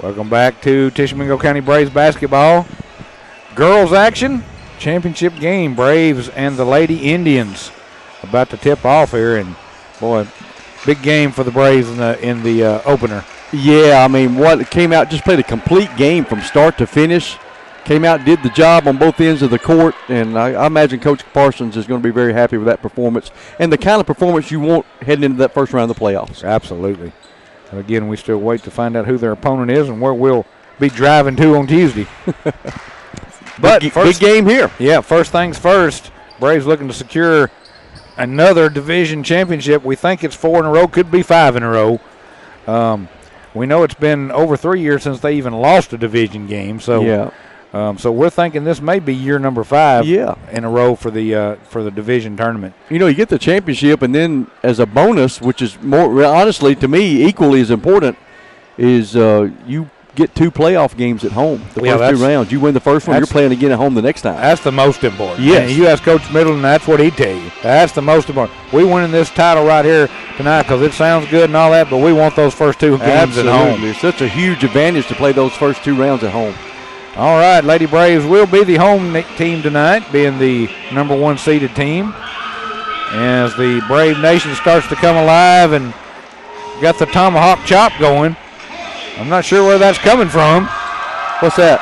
Welcome back to Tishomingo County Braves basketball. Girls action, championship game. Braves and the Lady Indians about to tip off here, and boy, big game for the Braves in the opener. Yeah, I mean, what came out, just played a complete game from start to finish. Came out, did the job on both ends of the court, and I imagine Coach Parsons is going to be very happy with that performance and the kind of performance you want heading into that first round of the playoffs. Absolutely. And again, we still wait to find out who their opponent is and where we'll be driving to on Tuesday. But big game here. Yeah, first things first. Braves looking to secure another division championship. We think it's 4 in a row, could be 5 in a row. We know it's been over 3 years since they even lost a division game. So, yeah. So we're thinking this may be year number 5 in a row for the division tournament. You know, you get the championship, and then as a bonus, which is more honestly to me equally as important, is you get 2 playoff games at home. The first 2 rounds, you win the first one, you're playing again at home the next time. That's the most important. Yes. And you ask Coach Middleton, that's what he'd tell you. That's the most important. We winning this title right here tonight because it sounds good and all that, but we want those first 2 games at home. It's such a huge advantage to play those first 2 rounds at home. All right, Lady Braves will be the home team tonight, being the number 1 seeded team. As the Brave Nation starts to come alive and got the tomahawk chop going. I'm not sure where that's coming from. What's that?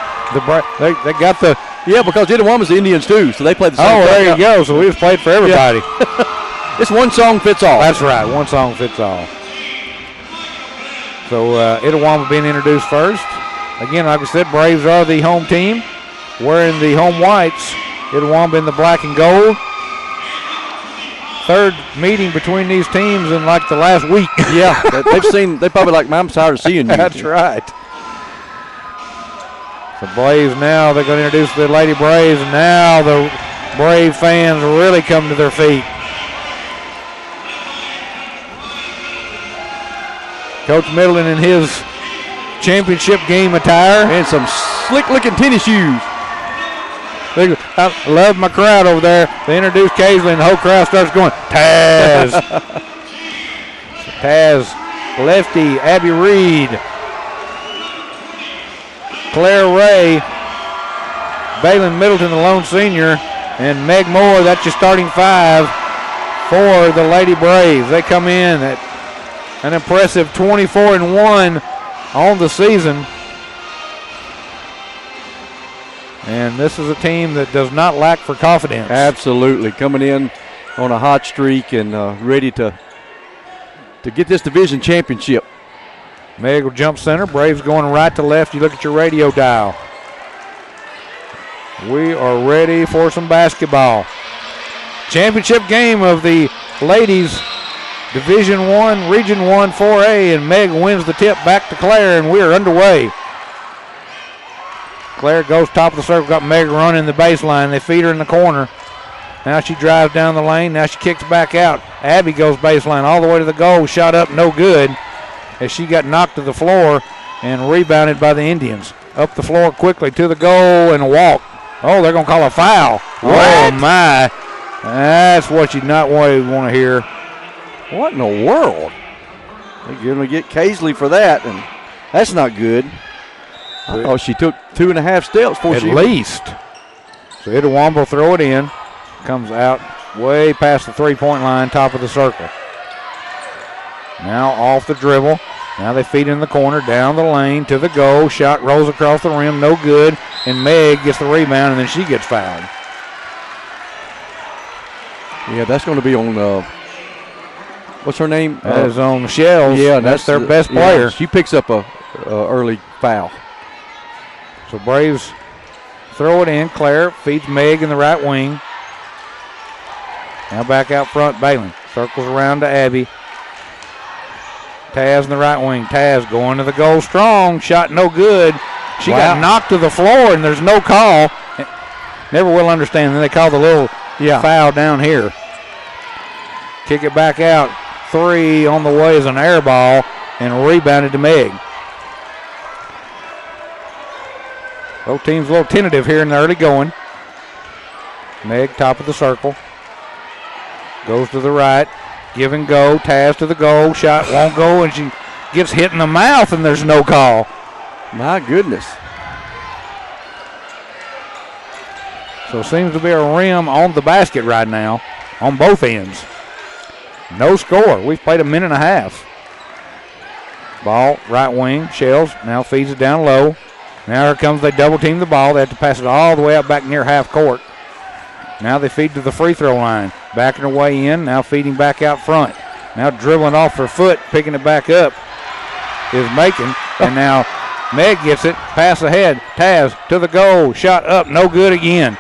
They got the... Yeah, because Itawamba's the Indians too, so they play the same. Oh, there you go. So we just played for everybody. Yeah. It's one song fits all. That's right, one song fits all. So Itawamba being introduced first. Again, like I said, Braves are the home team, wearing the home whites. Itawamba in the black and gold. Third meeting between these teams in like the last week. Yeah, they probably like, I'm tired of seeing you. That's right. The Braves now, they're going to introduce the Lady Braves, and now the Brave fans really come to their feet. Coach Middleton in his championship game attire. And some slick-looking tennis shoes. I love my crowd over there. They introduce Kaisley, and the whole crowd starts going, Taz. Taz, lefty, Abby Reed, Claire Ray, Baylin Middleton, the lone senior, and Meg Moore. That's your starting 5 for the Lady Braves. They come in at an impressive 24-1 on the season. And this is a team that does not lack for confidence. Absolutely. Coming in on a hot streak and ready to get this division championship. Meg will jump center. Braves going right to left. You look at your radio dial. We are ready for some basketball. Championship game of the ladies Division 1, Region 1, 4A, and Meg wins the tip back to Claire, and we are underway. Claire goes top of the circle, got Meg running the baseline. They feed her in the corner. Now she drives down the lane. Now she kicks back out. Abby goes baseline all the way to the goal. Shot up, no good, as she got knocked to the floor and rebounded by the Indians. Up the floor quickly to the goal and a walk. Oh, they're going to call a foul. What? Oh, my. That's what you not want to hear. What in the world? They're going to get Kaisley for that, and that's not good. Oh, she took 2.5 steps before at least. So Itawamba will throw it in. Comes out way past the three-point line, top of the circle. Now off the dribble. Now they feed in the corner, down the lane to the goal. Shot rolls across the rim, no good. And Meg gets the rebound, and then she gets fouled. Yeah, that's going to be on, what's her name? That is on Shells. Yeah, that's their best player. Yeah, she picks up a early foul. So Braves throw it in. Claire feeds Meg in the right wing. Now back out front, Baylin. Circles around to Abby. Taz in the right wing. Taz going to the goal strong. Shot no good. She got knocked to the floor, and there's no call. Never will understand. Then they call the little foul down here. Kick it back out. 3 on the way is an air ball, and rebounded to Meg. Both teams a little tentative here in the early going. Meg, top of the circle. Goes to the right. Give and go. Taz to the goal. Shot won't go, and she gets hit in the mouth, and there's no call. My goodness. So it seems to be a rim on the basket right now on both ends. No score. We've played a minute and a half. Ball, right wing, Shells now feeds it down low. Now here comes, they double team the ball. They have to pass it all the way up back near half court. Now they feed to the free throw line. Backing her way in, now feeding back out front. Now dribbling off her foot, picking it back up is Macon. And now Meg gets it, pass ahead. Taz to the goal, shot up, no good again.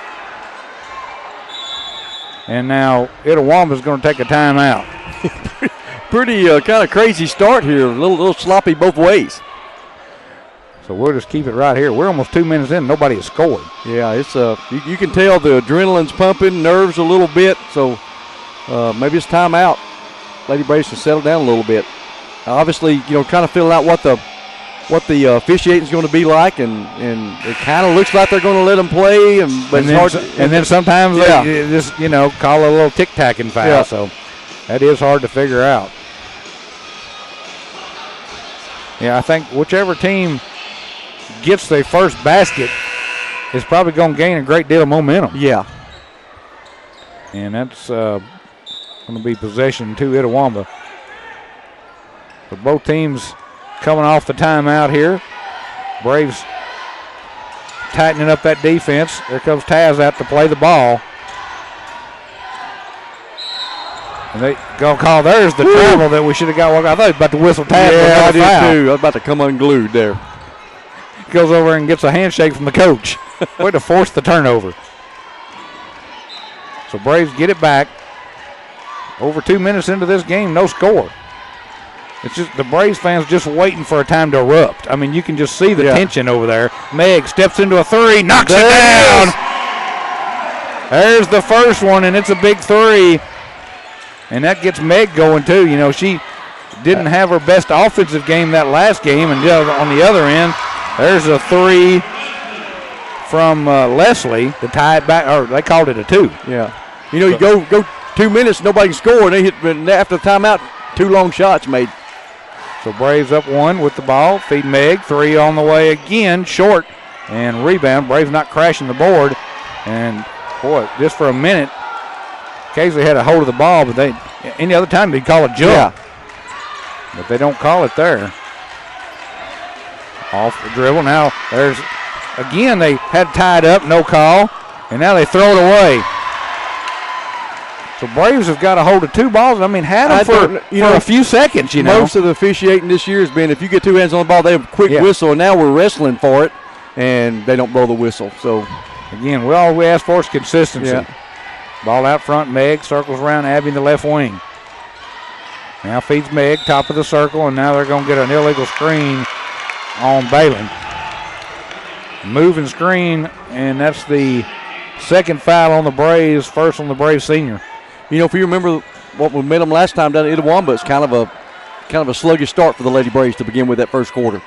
And now Itawamba's going to take a timeout. Pretty kind of crazy start here. A little sloppy both ways. So we'll just keep it right here. We're almost 2 minutes in. Nobody has scored. Yeah, it's you can tell the adrenaline's pumping, nerves a little bit. So maybe it's time out. Lady Braves can settle down a little bit. Obviously, kind of feeling out what the officiating is going to be like, and it kind of looks like they're going to let them play, but it's hard. And then sometimes they just call a little tic-tacking foul. Yeah. So that is hard to figure out. Yeah, I think whichever team gets their first basket is probably going to gain a great deal of momentum. Yeah. And that's going to be possession to Itawamba. So both teams coming off the timeout here. Braves tightening up that defense. There comes Taz out to play the ball. And they going to call, there's the travel that we should have got. I thought he was about to whistle Taz. Yeah, I did too. I was about to come unglued there. Goes over and gets a handshake from the coach. Way to force the turnover. So Braves get it back. Over 2 minutes into this game, no score. It's just the Braves fans just waiting for a time to erupt. I mean, you can just see the tension over there. Meg steps into a three, knocks it down. There's the first one, and it's a big three. And that gets Meg going too. She didn't have her best offensive game that last game, and on the other end, there's a three from Leslie to tie it back, or they called it a two. Yeah. You go 2 minutes, nobody can score, and they hit after the timeout, 2 long shots made. So Braves up one with the ball. Feed Meg. Three on the way again. Short. And rebound. Braves not crashing the board. And, boy, just for a minute, Casey had a hold of the ball, but any other time they'd call a jump. Yeah. But they don't call it there. Off the dribble. Now again, they had tied up. No call. And now they throw it away. So Braves have got a hold of 2 balls. I mean, had them for a few seconds, Most of the officiating this year has been if you get 2 hands on the ball, they have a quick whistle, and now we're wrestling for it, and they don't blow the whistle. So, again, all we ask for is consistency. Yeah. Ball out front. Meg circles around Abby in the left wing. Now feeds Meg, top of the circle, and now they're going to get an illegal screen on Balin. Moving screen, and that's the second foul on the Braves, first on the Braves senior. If you remember what we met them last time down at Itawamba, it's kind of a sluggish start for the Lady Braves to begin with that first quarter.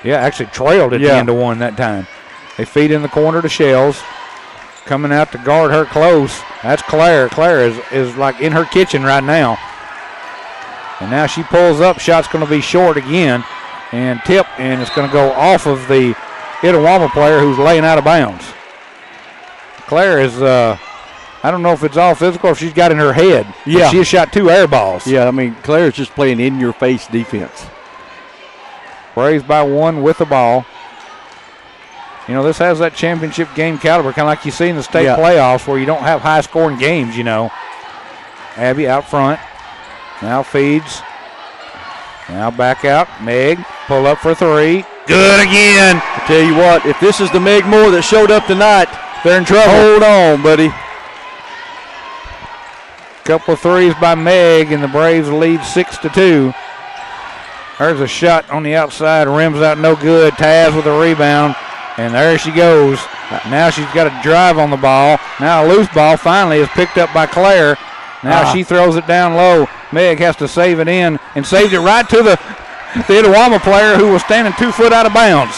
Yeah, actually trailed at the end of one that time. They feed in the corner to Shells. Coming out to guard her close. That's Claire. Claire is like in her kitchen right now. And now she pulls up. Shot's going to be short again. And tip, and it's going to go off of the Itawamba player who's laying out of bounds. Claire is, I don't know if it's all physical or if she's got in her head. Yeah. She has shot 2 air balls. Yeah, I mean, Claire's just playing in-your-face defense. Braves by 1 with the ball. This has that championship game caliber, kind of like you see in the state playoffs where you don't have high-scoring games, Abby out front. Now feeds. Now back out. Meg, pull up for 3. Good again. I tell you what, if this is the Meg Moore that showed up tonight, they're in trouble. Hold on, buddy. Couple of threes by Meg, and the Braves lead 6-2. There's a shot on the outside, rims out no good. Taz with a rebound, and there she goes. Now she's got a drive on the ball. Now a loose ball finally is picked up by Claire. Now she throws it down low. Meg has to save it in, and saved it right to the Itawamba player who was standing 2 foot out of bounds.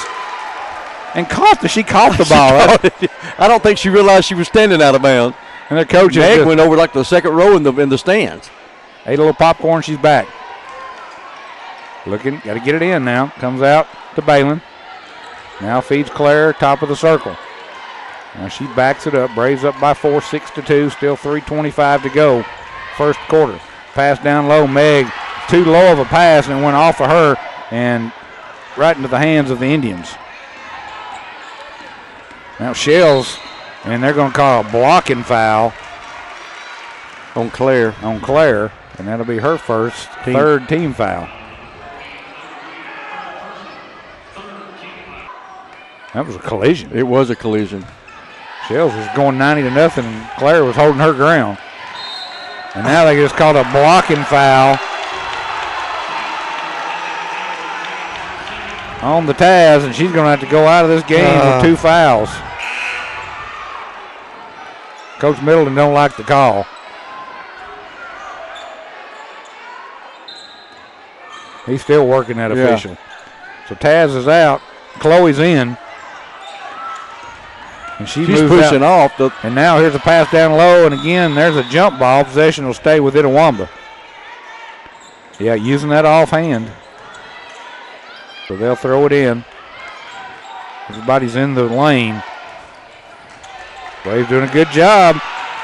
And she caught the ball. I don't think she realized she was standing out of bounds. And their coach Meg went over like the second row in the stands. Ate a little popcorn. She's back. Looking, got to get it in now. Comes out to Balin. Now feeds Claire, top of the circle. Now she backs it up. Braves up by 4, 6-2. Still 3:25 to go. First quarter. Pass down low. Meg, too low of a pass, and it went off of her and right into the hands of the Indians. Now Shells, and they're going to call a blocking foul on Claire. And that'll be her third team foul. That was a collision. It was a collision. Shells was going 90-0, and Claire was holding her ground. And now they just called a blocking foul on the Taz, and she's going to have to go out of this game with 2 fouls. Coach Middleton don't like the call. He's still working that official. So Taz is out. Chloe's in. And she's pushing off. And now here's a pass down low, and again, there's a jump ball. Possession will stay with Itawamba. Yeah, using that offhand. So they'll throw it in. Everybody's in the lane. Braves doing a good job.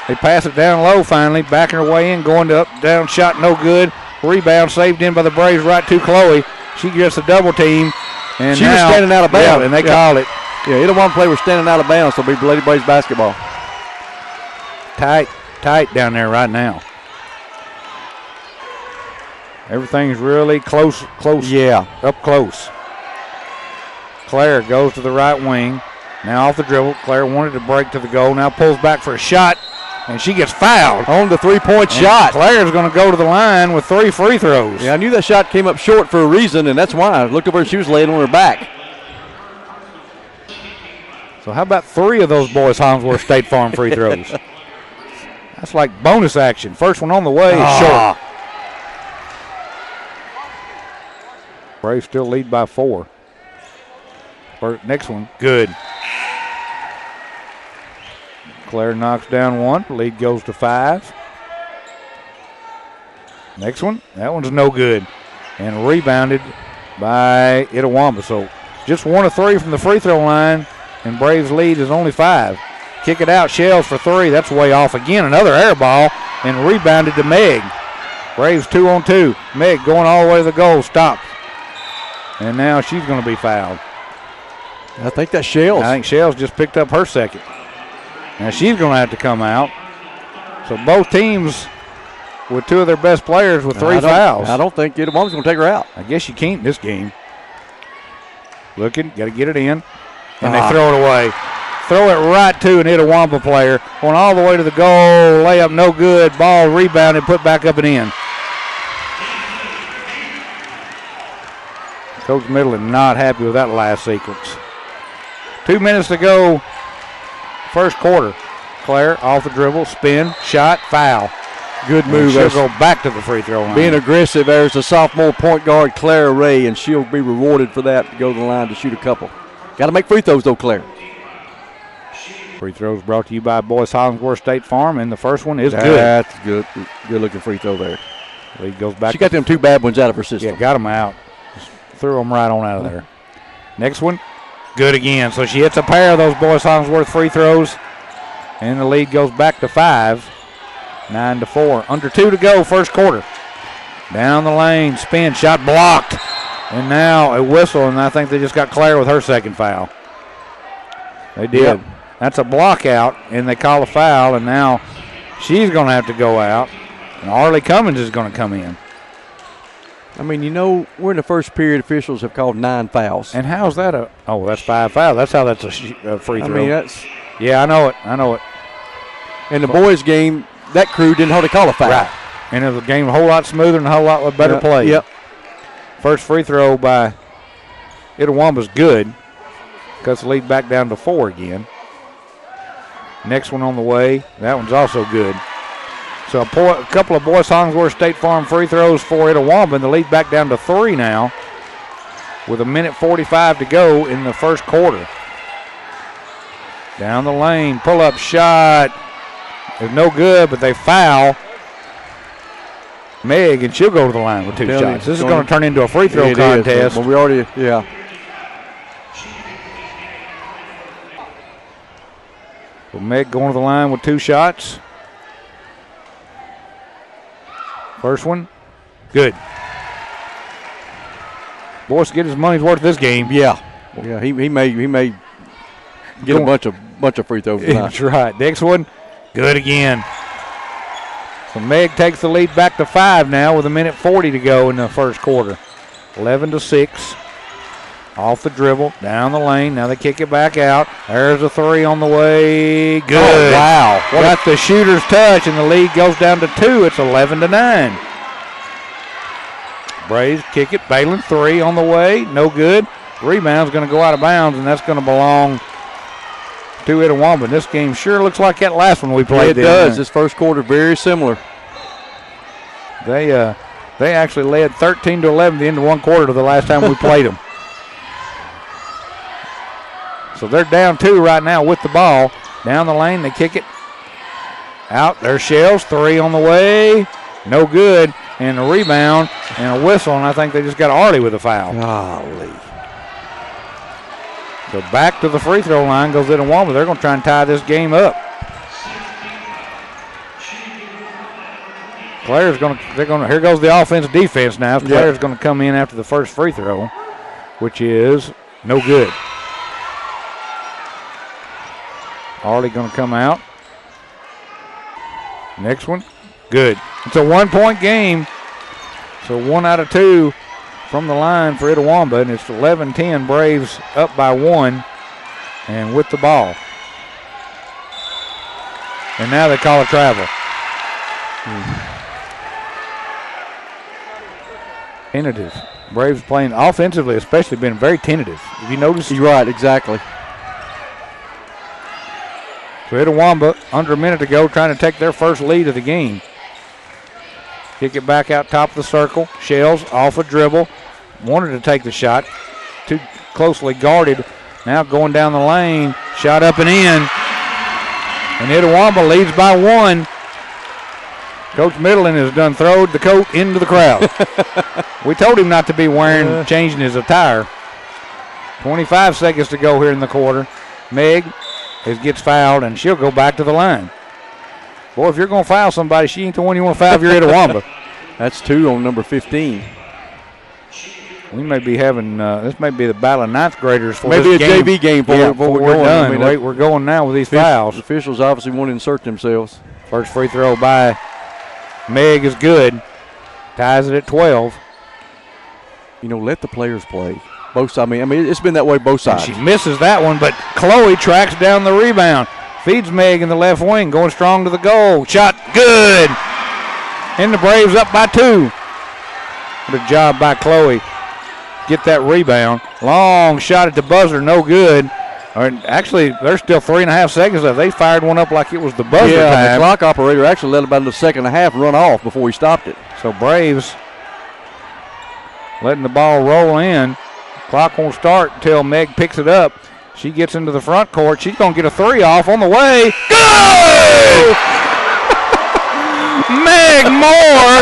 They pass it down low finally, backing her way in, going to up, down, shot no good. Rebound saved in by the Braves right to Chloe. She gets a double team. And she was standing out of bounds. Yeah, and they called it. Yeah, Itawamba player was standing out of bounds, so it'll be Lady Braves basketball. Tight down there right now. Everything's really close. Yeah. Up close. Claire goes to the right wing. Now off the dribble. Claire wanted to break to the goal. Now pulls back for a shot, and she gets fouled. On the three-point shot. Claire's going to go to the line with 3 free throws. Yeah, I knew that shot came up short for a reason, and that's why I looked over and she was laying on her back. So how about 3 of those boys Holmesworth State Farm free throws? That's like bonus action. First one on the way is short. Braves still lead by 4. Next one, good. Claire knocks down 1. Lead goes to 5. Next one, that one's no good. And rebounded by Itawamba. So just 1 of 3 from the free throw line. And Braves' lead is only 5. Kick it out, Shells for 3. That's way off again. Another air ball and rebounded to Meg. Braves 2 on 2. Meg going all the way to the goal, stops. And now she's going to be fouled. I think that's Shells. I think Shells just picked up her second. Now she's going to have to come out. So both teams with 2 of their best players with 3 fouls. I don't think Itawamba's going to take her out. I guess you can't in this game. Looking, got to get it in. And they throw it away. Throw it right to an Itawamba player. Going all the way to the goal. Layup no good. Ball rebounded, put back up and in. Coach Middleton not happy with that last sequence. 2 minutes to go. First quarter. Claire off the dribble. Spin. Shot. Foul. Good move. She'll go back to the free throw line. Being aggressive. There's a sophomore point guard, Claire Ray, and she'll be rewarded for that to go to the line to shoot a couple. Got to make free throws, though, Claire. Free throws brought to you by Boyce Hollingsworth State Farm, and the first one is good. That's good. Good-looking free throw there. Lead goes back. She got them 2 bad ones out of her system. Yeah, got them out. Just threw them right on out of there. Next one, good again. So she hits a pair of those Boyce Hollingsworth free throws, and the lead goes back to 5, 9-4. Under 2 to go, first quarter. Down the lane, spin, shot blocked. And now a whistle, and I think they just got Claire with her second foul. They did. Yep. That's a block out, and they call a foul, and now she's going to have to go out, and Arlie Cummins is going to come in. I mean, you know, we're in the first period. Officials have called 9 fouls. And how's that that's 5 fouls. That's how that's a free throw. I mean, that's. Yeah, I know it. In the boys' game, that crew didn't hardly call a foul. Right. And it was a game a whole lot smoother and a whole lot better play. Yep. First free throw by Itawamba's good. Cuts the lead back down to 4 again. Next one on the way. That one's also good. So a couple of Boyce Hollingsworth State Farm free throws for Itawamba, and the lead back down to 3 now with 1:45 to go in the first quarter. Down the lane, pull-up shot. It's no good, but they foul Meg, and she'll go to the line with 2 shots. This is going to turn into a free throw contest. Well, we already, yeah. So Meg going to the line with 2 shots. First one, good. Boyce get his money's worth this game. Yeah. He may get a bunch of free throws tonight. That's right. Next one, good again. So Meg takes the lead back to 5 now with 1:40 to go in the first quarter. 11-6. Off the dribble, down the lane. Now they kick it back out. There's a 3 on the way. Good. Oh, wow. Got the shooter's touch, and the lead goes down to 2. It's 11-9. Braves kick it. Balin 3 on the way. No good. Rebound's going to go out of bounds, and that's going to belong to Itawamba. This game sure looks like that last one we played. It does. This first quarter very similar. They actually led 13-11 the end of one quarter to the last time we played them. So they're down 2 right now with the ball. Down the lane, they kick it out. There's Shells, 3 on the way. No good. And a rebound and a whistle, and I think they just got Arlie with a foul. Golly. So back to the free throw line goes Itawamba. They're going to try and tie this game up. Claire's going to, here goes the offense defense now. Claire's going to come in after the first free throw, which is no good. Arlie going to come out. Next one, good. It's a 1-point game. So 1 out of 2 from the line for Itawamba, and it's 11-10. Braves up by 1 and with the ball. And now they call a travel. Tentative. Braves playing offensively, especially been very tentative. Have you noticed? You're right, exactly. So Itawamba, under a minute to go, trying to take their first lead of the game. Kick it back out top of the circle. Shells off a dribble. Wanted to take the shot. Too closely guarded. Now going down the lane. Shot up and in. And Itawamba leads by 1. Coach Middleton has done throwed the coat into the crowd. We told him not to be changing his attire. 25 seconds to go here in the quarter. Meg gets fouled, and she'll go back to the line. Boy, if you're going to foul somebody, she ain't the one you want to foul if you're Itawamba. That's 2 on number 15. We may be having, this may be the battle of ninth graders for maybe this a game. JV game before we're done. I mean, we're going now with these fouls. The officials obviously want to insert themselves. First free throw by Meg is good. Ties it at 12. You know, let the players play. Both sides. I mean, it's been that way both sides. And she misses that one, but Chloe tracks down the rebound. Feeds Meg in the left wing, going strong to the goal. Shot good. And the Braves up by 2. What a job by Chloe. Get that rebound. Long shot at the buzzer, no good. Actually, there's still 3.5 seconds left. They fired one up like it was the buzzer time. The clock operator actually let about the second and a half run off before he stopped it. So Braves letting the ball roll in. Clock won't start until Meg picks it up. She gets into the front court. She's going to get a 3 off on the way. Good! Meg Moore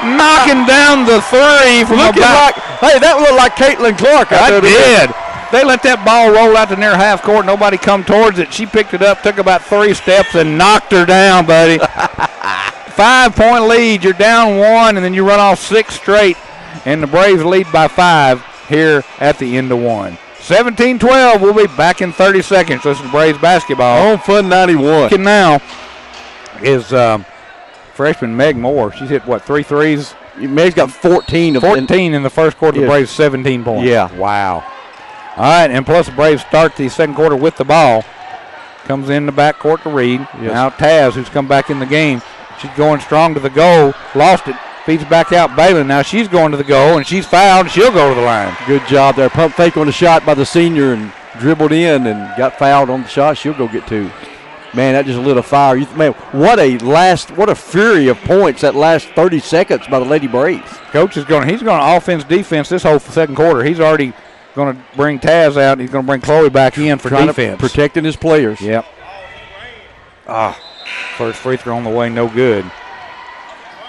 knocking down the 3 from about. Hey, that looked like Caitlin Clark. I did. They let that ball roll out to near half court. Nobody come towards it. She picked it up, took about 3 steps, and knocked her down, buddy. 5-point lead. You're down 1, and then you run off 6 straight. And the Braves lead by 5 here at the end of 1. 17-12. We'll be back in 30 seconds. This is Braves basketball. On Fun 91. Now is freshman Meg Moore. She's hit, 3 threes? Meg's got 14. 14 in the first quarter. The Braves 17 points. Yeah. Wow. All right, and plus the Braves start the second quarter with the ball. Comes in the backcourt to Reed. Yes. Now Taz, who's come back in the game. She's going strong to the goal. Lost it. Feeds back out Balin. Now she's going to the goal, and she's fouled. She'll go to the line. Good job there. Pump fake on the shot by the senior and dribbled in and got fouled on the shot. She'll go get 2. Man, that just lit a fire. Man, what a fury of points that last 30 seconds by the Lady Braves. Coach he's going to offense defense this whole second quarter. He's already going to bring Taz out. He's going to bring Chloe back in for defense. Protecting his players. Yep. First free throw on the way, no good.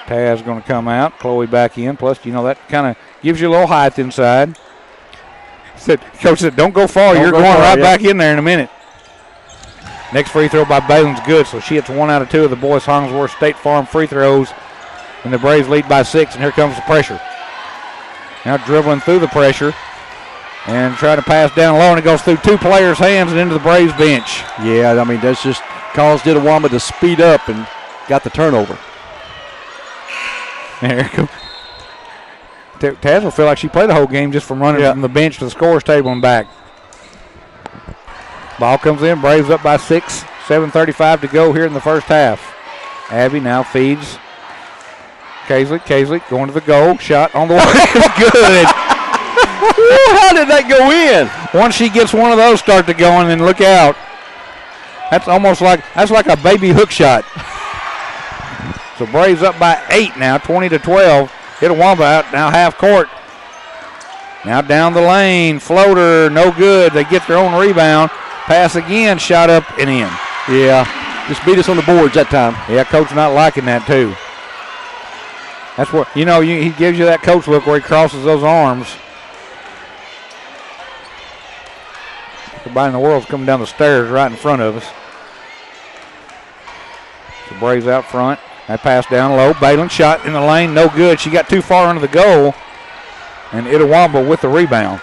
Taz going to come out. Chloe back in. Plus, that kind of gives you a little height inside. Coach said, don't go far. You're going right back in there in a minute. Next free throw by Balin's good, so she hits 1 out of 2 of the Boys Hollingsworth State Farm free throws, and the Braves lead by 6, and here comes the pressure. Now dribbling through the pressure and trying to pass down low, and it goes through 2 players' hands and into the Braves bench. Yeah, I mean, that's just caused Itawamba to speed up and got the turnover. There it goes. Taz will feel like she played the whole game just from running from the bench to the scorer's table and back. Ball comes in, Braves up by 6, 7:35 to go here in the first half. Abby now feeds Casely going to the goal, shot on the way. Good. How did that go in? Once she gets one of those start to going, then look out. That's like a baby hook shot. So Braves up by 8 now, 20-12. Itawamba out now half court. Now down the lane, floater, no good. They get their own rebound. Pass again, shot up and in. Yeah, just beat us on the boards that time. Yeah, coach not liking that too. That's what, he gives you that coach look where he crosses those arms. Everybody in the world's coming down the stairs right in front of us. The Braves out front. That pass down low. Balin shot in the lane, no good. She got too far under the goal, and Itawamba with the rebound.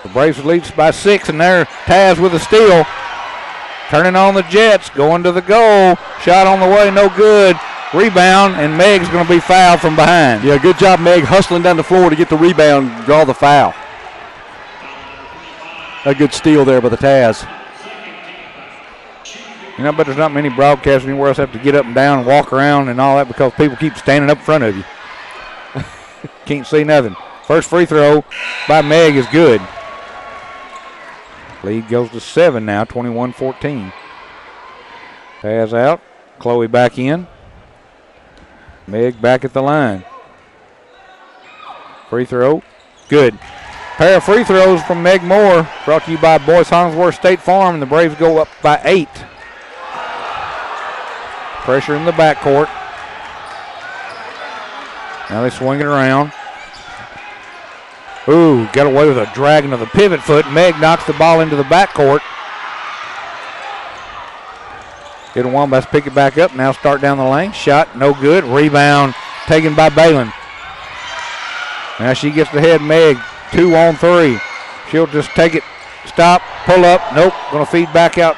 The Braves leads by 6, and there Taz with a steal. Turning on the Jets, going to the goal. Shot on the way, no good. Rebound, and Meg's going to be fouled from behind. Yeah, good job, Meg, hustling down the floor to get the rebound, draw the foul. A good steal there by the Taz. But there's not many broadcasters anywhere else have to get up and down and walk around and all that because people keep standing up in front of you. Can't see nothing. First free throw by Meg is good. Lead goes to 7 now, 21-14. Taz out. Chloe back in. Meg back at the line. Free throw. Good. Pair of free throws from Meg Moore. Brought to you by Boys Hollingsworth State Farm, and the Braves go up by 8. Pressure in the backcourt. Now they swing it around. Ooh, got away with a dragging of the pivot foot. Meg knocks the ball into the backcourt. Itawamba pick it back up. Now start down the lane. Shot, no good. Rebound taken by Balin. Now she gets the head. Meg, 2 on 3. She'll just take it. Stop, pull up. Nope, going to feed back out.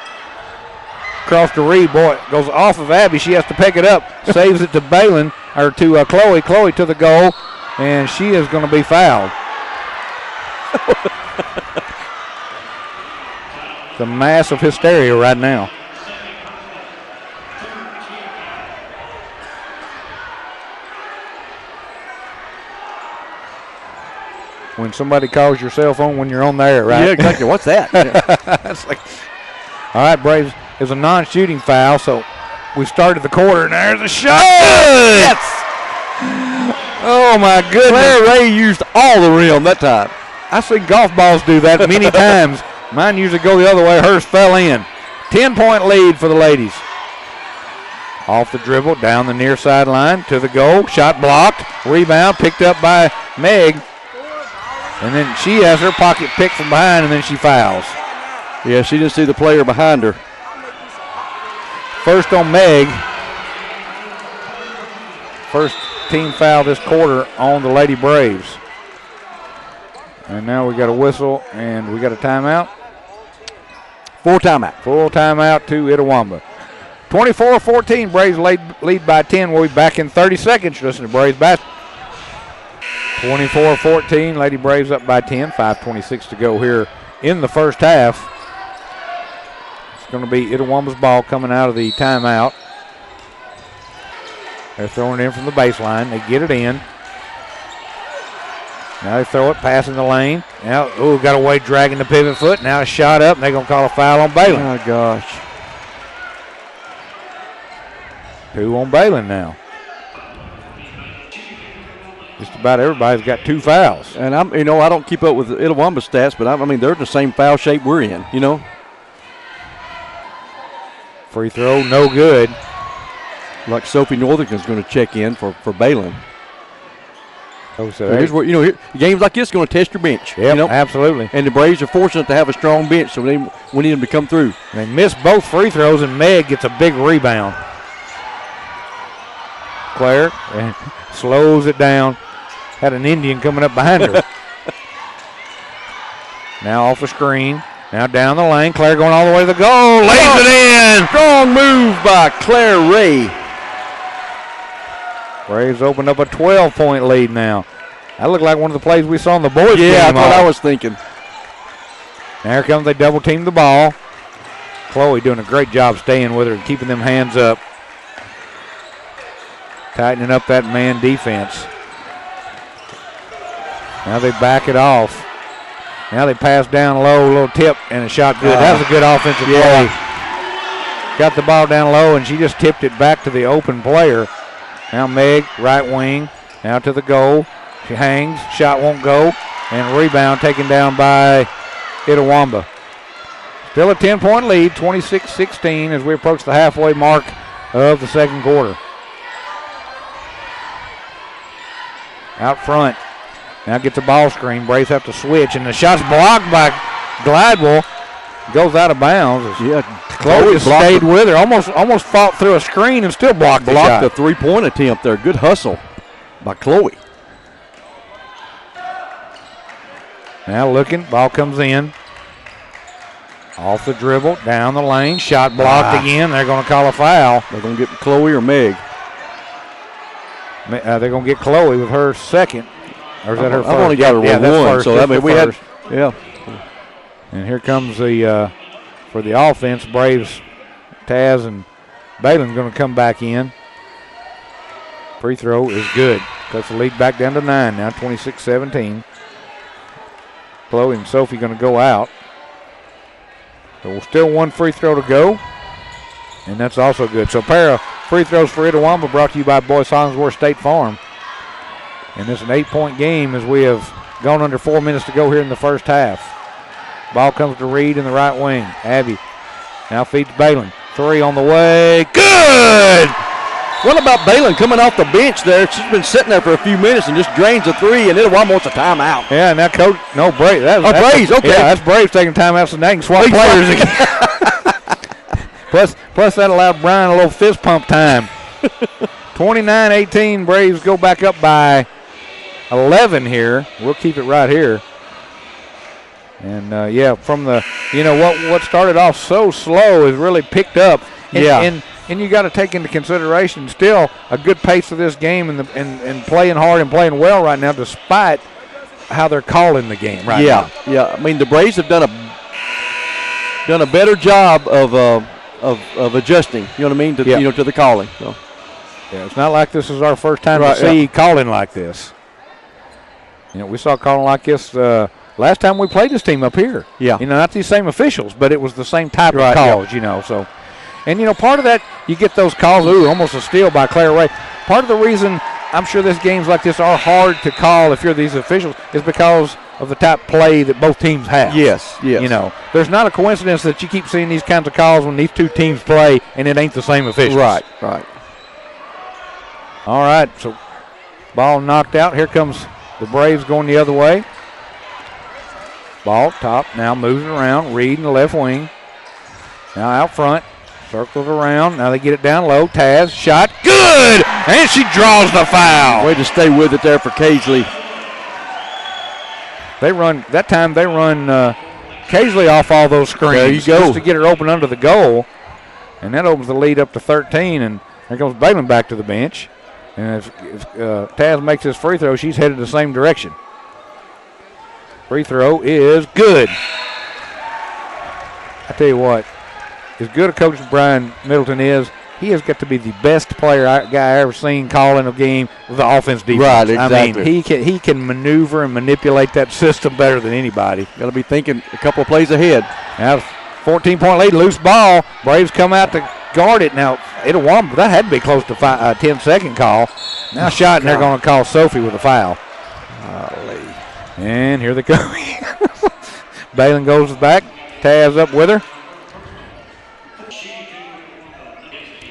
Across to Reed. Boy, it goes off of Abby. She has to pick it up. Saves it to Balin, or to Chloe. Chloe to the goal, and she is going to be fouled. It's a mass of hysteria right now. When somebody calls your cell phone when you're on the air, right? Yeah, exactly. What's that? That's like, all right, Braves. It's a non-shooting foul, so we started the quarter, and there's a shot. Yes! Oh, my goodness. Claire Ray used all the rim that time. I've seen golf balls do that many times. Mine usually go the other way. Hers fell in. 10-point lead for the ladies. Off the dribble, down the near sideline to the goal. Shot blocked. Rebound picked up by Meg. And then she has her pocket picked from behind, and then she fouls. Yeah, she didn't see the player behind her. First on Meg. First team foul this quarter on the Lady Braves. And now we got a whistle and we got a timeout. Full timeout. Full timeout to Itawamba. 24-14, Braves lead by 10. We'll be back in 30 seconds. Listen to Braves basketball. 24-14, Lady Braves up by 10. 5:26 to go here in the first half. It's going to be Itawamba's ball coming out of the timeout. They're throwing it in from the baseline. They get it in. Now they throw it, passing the lane. Now, got away dragging the pivot foot. Now a shot up, and they're going to call a foul on Balin. Oh, gosh. 2 on Balin now. Just about everybody's got 2 fouls. And I don't keep up with the Itawamba stats, but I mean, they're the same foul shape we're in, Free throw, no good. Like Sophie Northington's going to check in for Balin. So here's what, games like this are going to test your bench. Yeah, absolutely. And the Braves are fortunate to have a strong bench, so we need them to come through. They missed both free throws, and Meg gets a big rebound. Claire slows it down. Had an Indian coming up behind her. Now off the screen. Now down the lane. Claire going all the way to the goal. Lays it in. Strong move by Claire Ray. Braves opened up a 12-point lead now. That looked like one of the plays we saw in the boys' game. Yeah, that's what I was thinking. Now here comes, they double-team the ball. Chloe doing a great job staying with her and keeping them hands up. Tightening up that man defense. Now they back it off. Now they pass down low, a little tip, and a shot good. That was a good offensive play. Got the ball down low, and she just tipped it back to the open player. Now Meg, right wing, now to the goal. She hangs, shot won't go, and rebound taken down by Itawamba. Still a 10-point lead, 26-16 as we approach the halfway mark of the second quarter. Out front. Now gets a ball screen. Braves have to switch, and the shot's blocked by Glidewell. Goes out of bounds. Yeah, Chloe stayed with her. Almost fought through a screen and still blocked the shot. The three-point attempt there. Good hustle by Chloe. Now looking. Ball comes in. Off the dribble. Down the lane. Shot blocked again. They're going to call a foul. They're going to get Chloe or Meg. They're going to get Chloe with her second. Or is that her first? I've only got her with one. First. So I mean, we had, yeah. And here comes the for the offense. Braves, Taz and Balin's going to come back in. Free throw is good. Cuts the lead back down to 9 now, 26-17. Chloe and Sophie going to go out. So still one free throw to go, and that's also good. So a pair of free throws for Itawamba brought to you by Boyce Hollingsworth State Farm. And it's an 8-point game as we have gone under 4 minutes to go here in the first half. Ball comes to Reed in the right wing. Abby now feeds Balin. 3 on the way. Good! What about Balin coming off the bench there? She's been sitting there for a few minutes and just drains a 3, and Itawamba wants a timeout. Yeah, now coach, no, Braves. Braves, okay. Yeah, that's Braves taking timeouts, so they can swap players again. plus that allowed Brian a little fist pump time. 29-18, Braves go back up by 11 here. We'll keep it right here. And, from the, what started off so slow is really picked up. And you got to take into consideration still a good pace of this game and playing hard and playing well right now despite how they're calling the game right now. Yeah. I mean, the Braves have done a better job of adjusting, you know what I mean, to the calling. So. Yeah, it's not like this is our first time to see calling like this. We saw calling like this last time we played this team up here. Yeah. Not these same officials, but it was the same type of calls, so. And, part of that, you get those calls, almost a steal by Claire Ray. Part of the reason I'm sure this games like this are hard to call if you're these officials is because of the type of play that both teams have. Yes. There's not a coincidence that you keep seeing these kinds of calls when these two teams play and it ain't the same officials. Right. All right, so ball knocked out. Here comes the Braves going the other way. Ball top, now moves it around. Reed in the left wing. Now out front, circles around. Now they get it down low. Taz, shot, good! And she draws the foul. Way to stay with it there for Caisley. They run Caisley off all those screens. There you go. Just to get her open under the goal. And that opens the lead up to 13. And here comes Balin back to the bench. And if Taz makes his free throw, she's headed the same direction. Free throw is good. I tell you what, as good a coach as Brian Middleton is, he has got to be the best guy I ever seen calling a game with the offense defense. Right, exactly. I mean, he can maneuver and manipulate that system better than anybody. Got to be thinking a couple of plays ahead. Now, 14-point lead, loose ball. Braves come out to guard it. Now, Itawamba, that had to be close to a 10-second call. Now shot, and they're going to call Sophie with a foul. Golly. And here they go. Balin goes back. Taz up with her.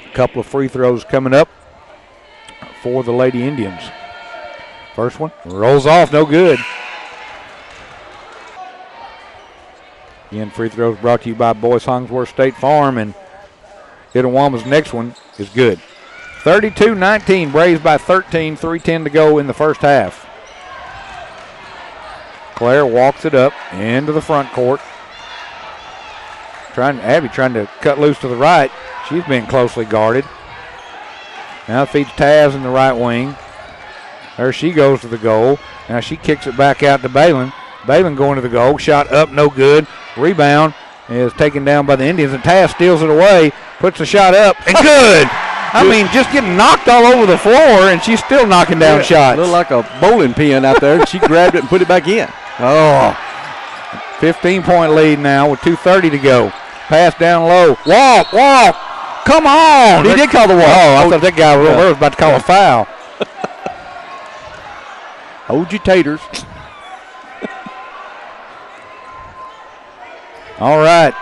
A couple of free throws coming up for the Lady Indians. First one rolls off, no good. Again, free throws brought to you by Boyce Hollingsworth State Farm, and Itawamba's next one is good. 32-19, Braves by 13, 3:10 to go in the first half. Claire walks it up into the front court. Abby trying to cut loose to the right. She's being closely guarded. Now feeds Taz in the right wing. There she goes to the goal. Now she kicks it back out to Balin. Balin going to the goal. Shot up, no good. Rebound is taken down by the Indians, and Taz steals it away, puts the shot up, and good. I mean, just getting knocked all over the floor, and she's still knocking down shots. Looked like a bowling pin out there, and she grabbed it and put it back in. Oh, 15-point lead now with 2:30 to go. Pass down low. Walk. Come on. He did call the walk. Oh, I thought that guy was about to call a foul. Hold your taters. All right,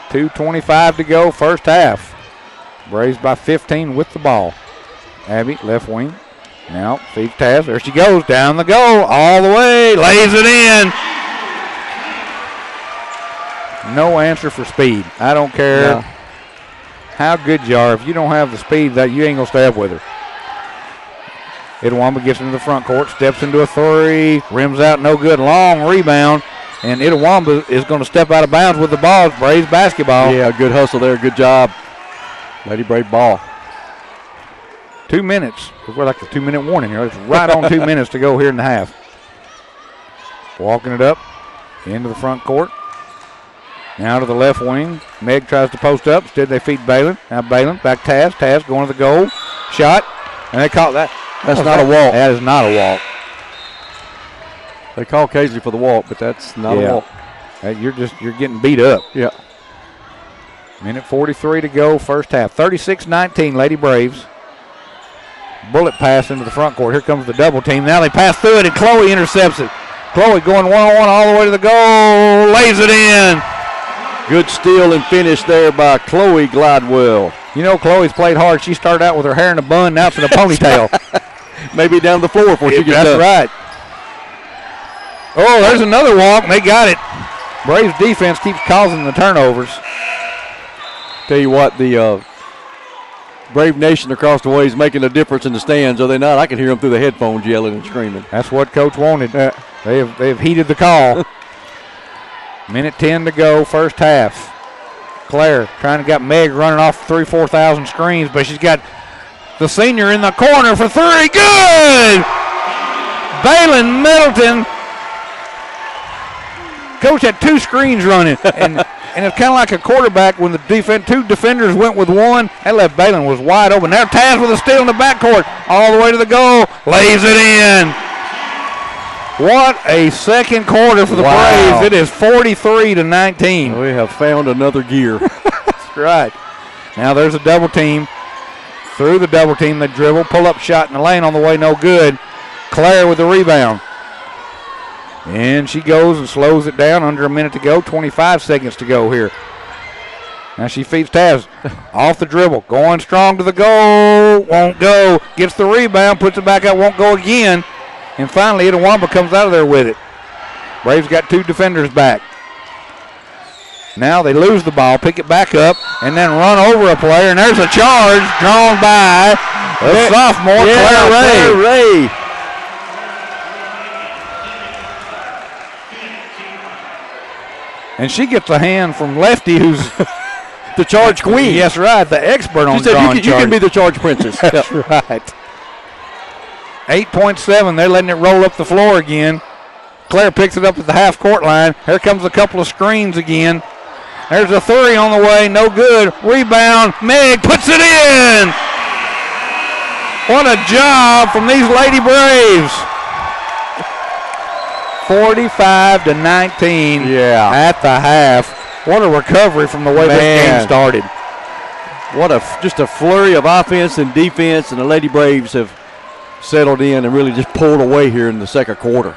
2:25 to go, first half. Braves by 15 with the ball. Abby, left wing. Now feeds Taz. There she goes, down the goal, all the way, lays it in. No answer for speed. I don't care how good you are. If you don't have the speed, that you ain't going to stay up with her. Itawamba gets into the front court, steps into a three, rims out, no good. Long rebound, and Itawamba is going to step out of bounds with the ball. It's Braves basketball. Yeah, good hustle there, good job. Lady Brave ball. 2 minutes. We're like a 2-minute warning here. It's right on 2 minutes to go here in the half. Walking it up into the front court. Now to the left wing. Meg tries to post up. Instead they feed Balin. Now Balin back Taz. Taz going to the goal. Shot. And they call that. That's not a walk. That is not a walk. They call occasionally for the walk, but that's not a walk. You're getting beat up. Yeah. Minute 43 to go, first half. 36-19, Lady Braves. Bullet pass into the front court. Here comes the double team. Now they pass through it, and Chloe intercepts it. Chloe going one-on-one all the way to the goal. Lays it in. Good steal and finish there by Chloe Glidewell. You know, Chloe's played hard. She started out with her hair in a bun. Now it's in a ponytail. Maybe down the floor before she gets done. That's right. Oh, there's another walk. They got it. Braves defense keeps causing the turnovers. Tell you what, the Brave Nation across the way is making a difference in the stands, are they not? I can hear them through the headphones yelling and screaming. That's what Coach wanted. They have heeded the call. Minute 10 to go, first half. Claire trying to get Meg running off 4,000 screens, but she's got the senior in the corner for three. Good! Balin Middleton. Coach had two screens running, and it's kind of like a quarterback when the two defenders went with one. That left Balin was wide open. Now Taz with a steal in the backcourt, all the way to the goal, lays it in. What a second quarter for the Braves. It is 43-19. We have found another gear. That's right. Now there's a double team. Through the double team, they dribble, pull up shot in the lane on the way, no good. Claire with the rebound. And she goes and slows it down, under a minute to go, 25 seconds to go here. Now she feeds Taz off the dribble, going strong to the goal, won't go, gets the rebound, puts it back out, won't go again. And finally, Itawamba comes out of there with it. Braves got two defenders back. Now they lose the ball, pick it back up, and then run over a player, and there's a charge drawn by the sophomore, Claire Ray. And she gets a hand from Lefty, who's the charge queen. Yes, right, the expert on drawing charge. You can be the charge princess. That's right. 8.7, they're letting it roll up the floor again. Claire picks it up at the half-court line. Here comes a couple of screens again. There's a three on the way, no good. Rebound, Meg puts it in. What a job from these Lady Braves. 45-19 at the half. What a recovery from the way this game started. What just a flurry of offense and defense, and the Lady Braves have settled in and really just pulled away here in the second quarter.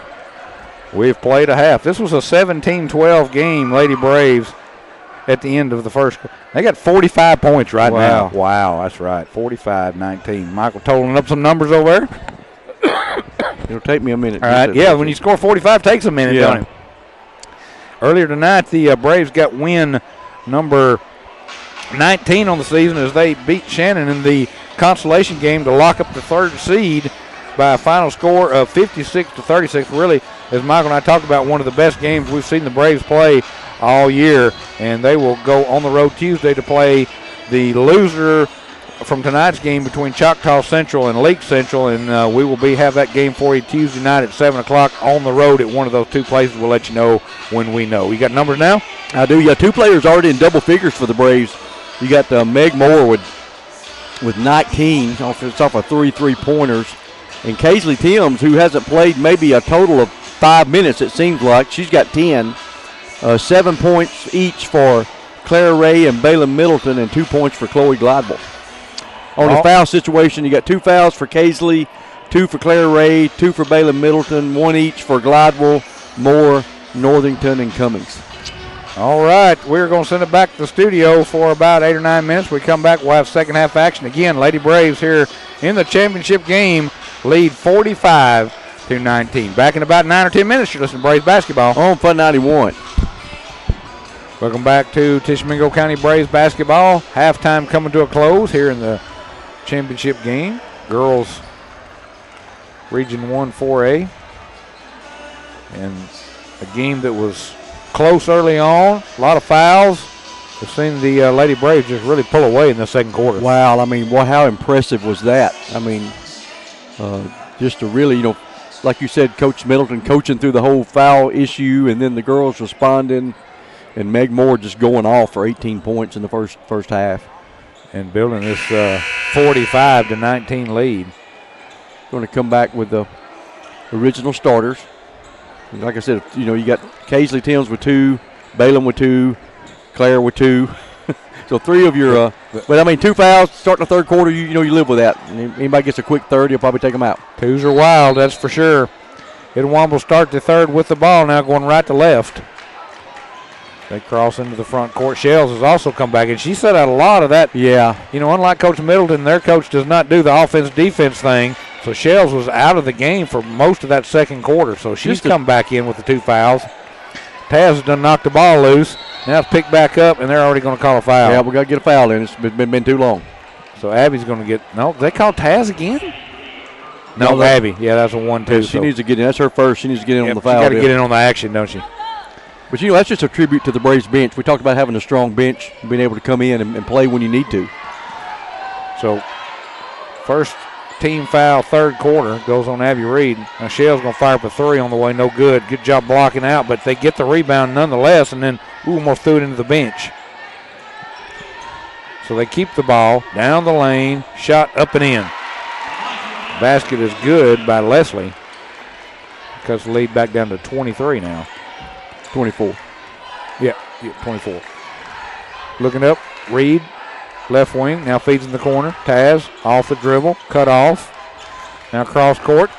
We've played a half. This was a 17-12 game, Lady Braves, at the end of the first. They got 45 points right now. Wow, that's right, 45-19. Michael totaling up some numbers over there. It'll take me a minute. All right, yeah, when you score 45, it takes a minute, don't it? Earlier tonight, the Braves got win number 19 on the season as they beat Shannon in the consolation game to lock up the third seed by a final score of 56-36. Really, as Michael and I talked about, one of the best games we've seen the Braves play all year, and they will go on the road Tuesday to play the loser from tonight's game between Choctaw Central and Lake Central, and we will have that game for you Tuesday night at 7 o'clock on the road at one of those two places. We'll let you know when we know. You got numbers now? I do. Yeah, two players already in double figures for the Braves. You got Meg Moore with 19 off of 3 3-pointers, and Kaisley Timms, who hasn't played maybe a total of 5 minutes, it seems like. She's got 10. 7 points each for Clara Ray and Baylon Middleton, and 2 points for Chloe Glidewell. On the foul situation, you got 2 fouls for Kaisley, 2 for Clara Ray, 2 for Baylon Middleton, 1 each for Glidewell, Moore, Northington, and Cummings. All right, we're going to send it back to the studio for about 8 or 9 minutes. We come back, we'll have second half action. Again, Lady Braves here in the championship game lead 45-19. Back in about 9 or 10 minutes, you're listening to Braves basketball on Fun 91. Welcome back to Tishomingo County Braves basketball. Halftime coming to a close here in the championship game. Girls Region 1 4A. And a game that was close early on. A lot of fouls. We've seen the Lady Braves just really pull away in the second quarter. Wow, I mean, how impressive was that? I mean, just to really, like you said, Coach Middleton coaching through the whole foul issue, and then the girls responding, and Meg Moore just going off for 18 points in the first half. And building this 45-19 lead. Going to come back with the original starters. Like I said, you got Kaisley Timms with 2, Baylon with 2, Claire with 2. So 3 of your, but I mean 2 fouls starting the third quarter. You live with that. Anybody gets a quick third, you'll probably take them out. 2s are wild, that's for sure. Itawamba will start the third with the ball now, going right to left. They cross into the front court. Shells has also come back, and she set out a lot of that. Yeah. Unlike Coach Middleton, their coach does not do the offense-defense thing. So Shells was out of the game for most of that second quarter. So she's come back in with the 2 fouls. Taz has done knocked the ball loose. Now it's picked back up, and they're already going to call a foul. Yeah, we got to get a foul in. It's been too long. So Abby's going to get – no, they call Taz again? No, Abby. Yeah, that's a 1-2. She needs to get in. That's her first. She needs to get in on the foul. She got to get in on the action, don't she? But, that's just a tribute to the Braves bench. We talked about having a strong bench, being able to come in and play when you need to. So, first team foul, third quarter, goes on Abby Reed. Now, Shell's going to fire up a 3 on the way. No good. Good job blocking out, but they get the rebound nonetheless, and then almost threw it into the bench. So, they keep the ball down the lane, shot up and in. Basket is good by Leslie. Cuts the lead back down to 23 now. 24. Yeah, 24. Looking up, Reed, left wing, now feeds in the corner. Taz, off the dribble, cut off. Now cross court.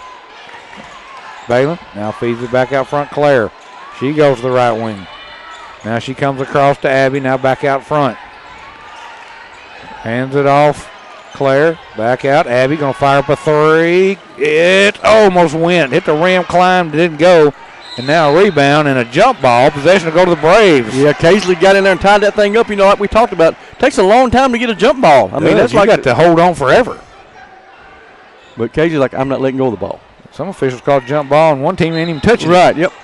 Baylon now feeds it back out front, Claire. She goes to the right wing. Now she comes across to Abby, now back out front. Hands it off, Claire, back out. Abby going to fire up a 3. It almost went. Hit the rim, climbed, didn't go. And now a rebound and a jump ball. Possession to go to the Braves. Yeah, Kaisley got in there and tied that thing up. Like we talked about, it takes a long time to get a jump ball. I mean, that's you got to hold on forever. But Kaisley's like, I'm not letting go of the ball. Some officials called jump ball, and one team ain't even touching it. Right, yep.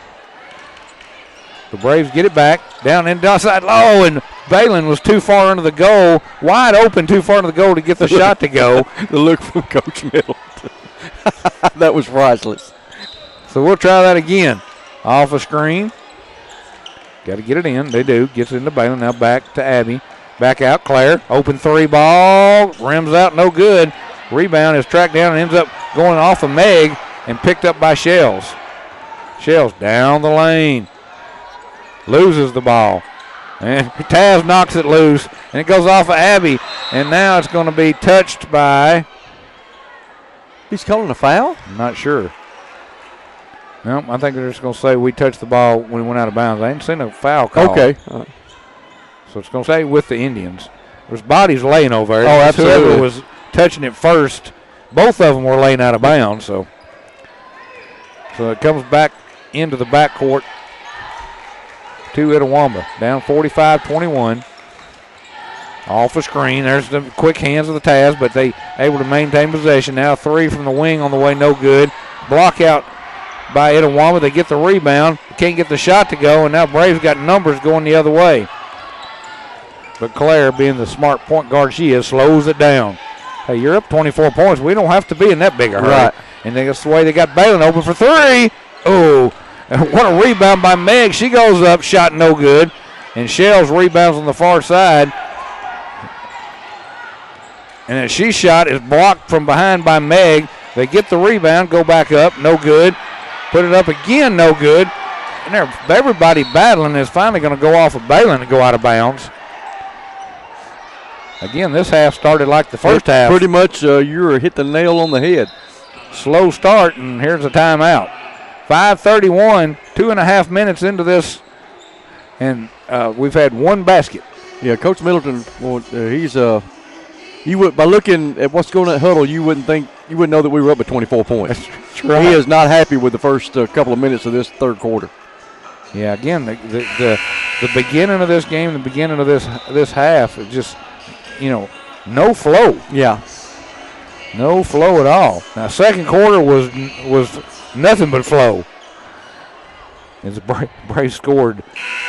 The Braves get it back, down in outside low, and Baylon was too far under the goal, wide open too far under the goal to get the shot to go. The look from Coach Middleton. That was priceless. So we'll try that again. Off a screen. Got to get it in. They do. Gets it into Baylon. Now back to Abby. Back out. Claire. Open 3 ball. Rims out. No good. Rebound is tracked down and ends up going off of Meg and picked up by Shells. Shells down the lane. Loses the ball. And Taz knocks it loose. And it goes off of Abby. And now it's going to be touched by. He's calling a foul? I'm not sure. No, I think they're just going to say we touched the ball when it went out of bounds. I ain't seen a foul call. Okay. So it's going to say with the Indians. There's bodies laying over there. Oh, absolutely. Whoever was touching it first, both of them were laying out of bounds. So So it comes back into the backcourt to Itawamba. Down 45-21. Off a screen. There's the quick hands of the Taz, but they able to maintain possession. Now 3 from the wing on the way, no good. Block out by Itawamba. They get the rebound. Can't get the shot to go, and now Braves got numbers going the other way. But Claire, being the smart point guard she is, slows it down. Hey, you're up 24 points. We don't have to be in that big a hurry. Right. And that's the way they got Balin open for 3. Oh, what a rebound by Meg. She goes up, shot no good. And Shells rebounds on the far side. And then she shot is blocked from behind by Meg. They get the rebound, go back up, no good. Put it up again, no good. And everybody battling is finally going to go off of Balin and go out of bounds. Again, this half started like the first half. Pretty much you hit the nail on the head. Slow start, and here's a timeout. 5:31, 2.5 minutes into this, and we've had one basket. Yeah, Coach Middleton, well, he's you would, by looking at what's going on at Huddle, you wouldn't know that we were up by 24 points. That's right. He is not happy with the first couple of minutes of this third quarter. Yeah, again, the beginning of this game, the beginning of this half, it just, no flow. Yeah. No flow at all. Now, second quarter was nothing but flow. As Braves scored.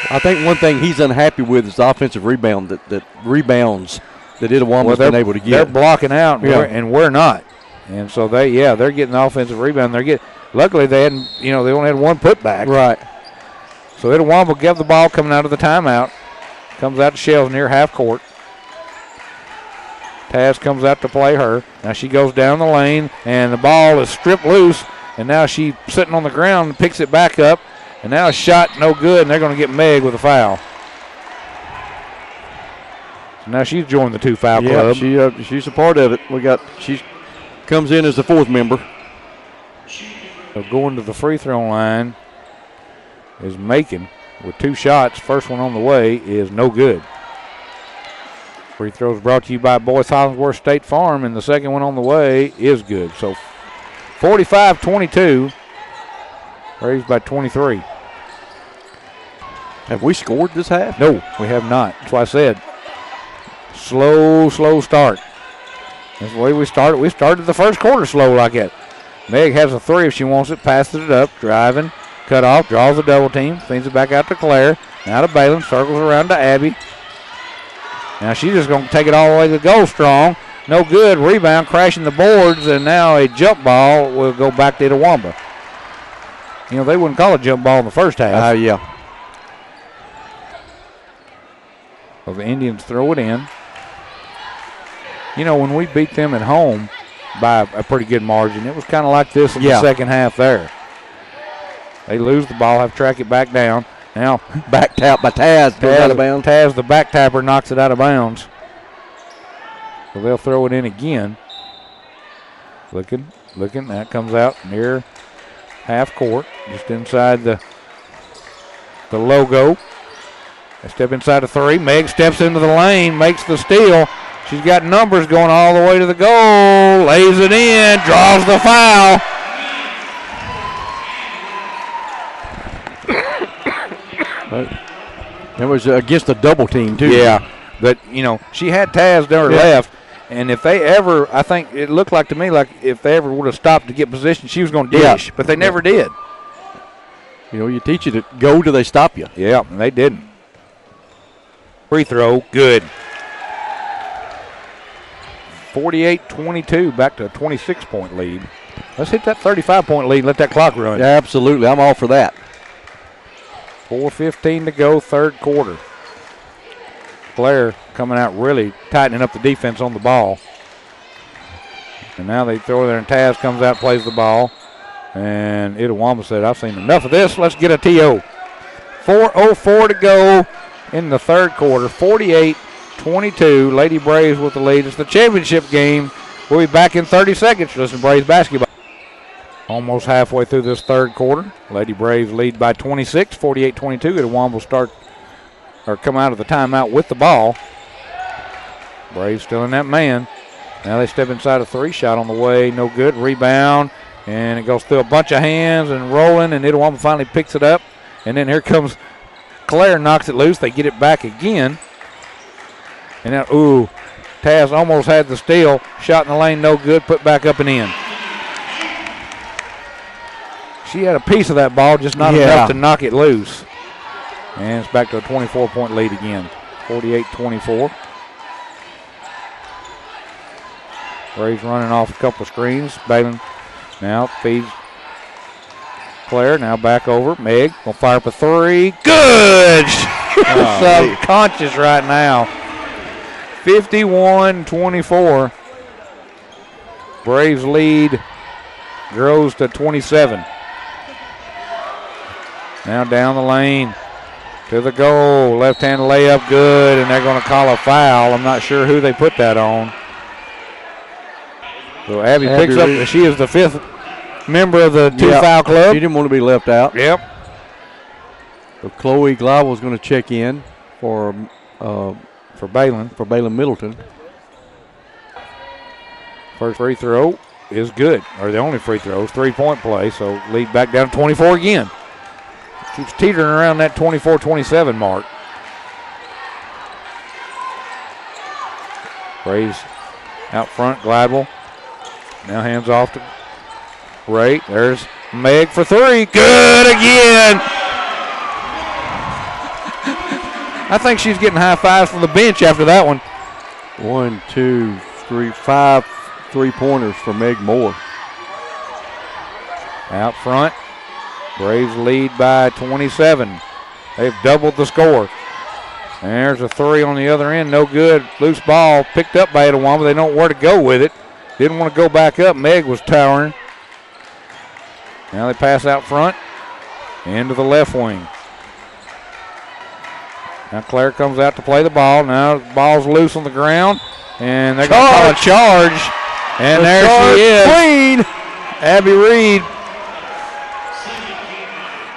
I think one thing he's unhappy with is the offensive rebound that rebounds that Itawamba's been able to get. They're blocking out, and we're not. And so they're getting the offensive rebound. Luckily they hadn't, they only had one putback. Right. So Itawamba gave the ball coming out of the timeout. Comes out to Shells near half court. Taz comes out to play her. Now she goes down the lane, and the ball is stripped loose, and now she's sitting on the ground and picks it back up, and now a shot no good, and they're going to get Meg with a foul. So now she's joined the 2-foul club. She's a part of it. She comes in as the 4th member. So going to the free throw line is Macon with 2 shots. First one on the way is no good. Free throws brought to you by Boyce Hollingsworth State Farm, and the second one on the way is good. So 45-22, Braves by 23. Have we scored this half? No, we have not. That's why I said slow start. That's the way we started. We started the first quarter slow like that. Meg has a 3 if she wants it, passes it up, driving, cut off, draws a double team, feeds it back out to Claire, now to Balin, circles around to Abby. Now she's just going to take it all the way to the goal strong. No good. Rebound, crashing the boards, and now a jump ball will go back to Itawamba. They wouldn't call a jump ball in the first half. Yeah. So the Indians throw it in. When we beat them at home by a pretty good margin, it was kind of like this in the second half there. They lose the ball, have to track it back down. Now, back tap by Taz. Out of bounds. Taz, the back tapper, knocks it out of bounds. So they'll throw it in again. Looking. That comes out near half court, just inside the logo. They step inside the 3. Meg steps into the lane, makes the steal. She's got numbers going all the way to the goal. Lays it in, draws the foul. It was against a double team, too. Yeah, but, she had Taz to her left, and if they ever, I think it looked like to me like if they ever would have stopped to get position, she was going to dish, but they never did. You teach you to go till they stop you. Yeah, and they didn't. Free throw, good. 48-22, back to a 26-point lead. Let's hit that 35-point lead and let that clock run. Yeah, absolutely. I'm all for that. 4:15 to go, third quarter. Claire coming out really tightening up the defense on the ball. And now they throw there, and Taz comes out, plays the ball. And Itawamba said, I've seen enough of this. Let's get a TO. 4:04 to go in the third quarter. 48-22. Lady Braves with the lead. It's the championship game. We'll be back in 30 seconds. Listen to Braves basketball. Almost halfway through this third quarter. Lady Braves lead by 26, 48-22. Itawamba will come out of the timeout with the ball. Braves still in that man. Now they step inside a 3. Shot on the way, no good. Rebound And it goes through a bunch of hands and rolling, and Itawamba finally picks it up. And then here comes Claire, knocks it loose. They get it back again. And now, Taz almost had the steal. Shot in the lane, no good. Put back up and in. She had a piece of that ball, just not enough to knock it loose. And it's back to a 24-point lead again, 48-24. Braves running off a couple of screens. Balin now feeds Claire. Now back over. Meg will fire up a three. Good! Subconscious right now. 51-24. Braves lead grows to 27. Now down the lane to the goal. Left-hand layup good, and they're going to call a foul. I'm not sure who they put that on. So Abby picks up. She is the 5th member of the two-foul club. She didn't want to be left out. Yep. So Chloe Glau is going to check in for Balin. For Balin Middleton. First free throw is good, or the only free throw is 3-point play. So lead back down to 24 again. Keeps teetering around that 24-27 mark. Braves out front, Gladwell. Now hands off to Ray. There's Meg for three. Good again. I think she's getting high fives from the bench after that one. 1, 2, 3, 5 3-pointers for Meg Moore. Out front. Braves lead by 27. They've doubled the score. And there's a three on the other end. No good. Loose ball picked up by Itawamba. They don't know where to go with it. Didn't want to go back up. Meg was towering. Now they pass out front. Into the left wing. Now Claire comes out to play the ball. Now the ball's loose on the ground. And they're going to call a charge. And there she is. Queen. Abby Reed.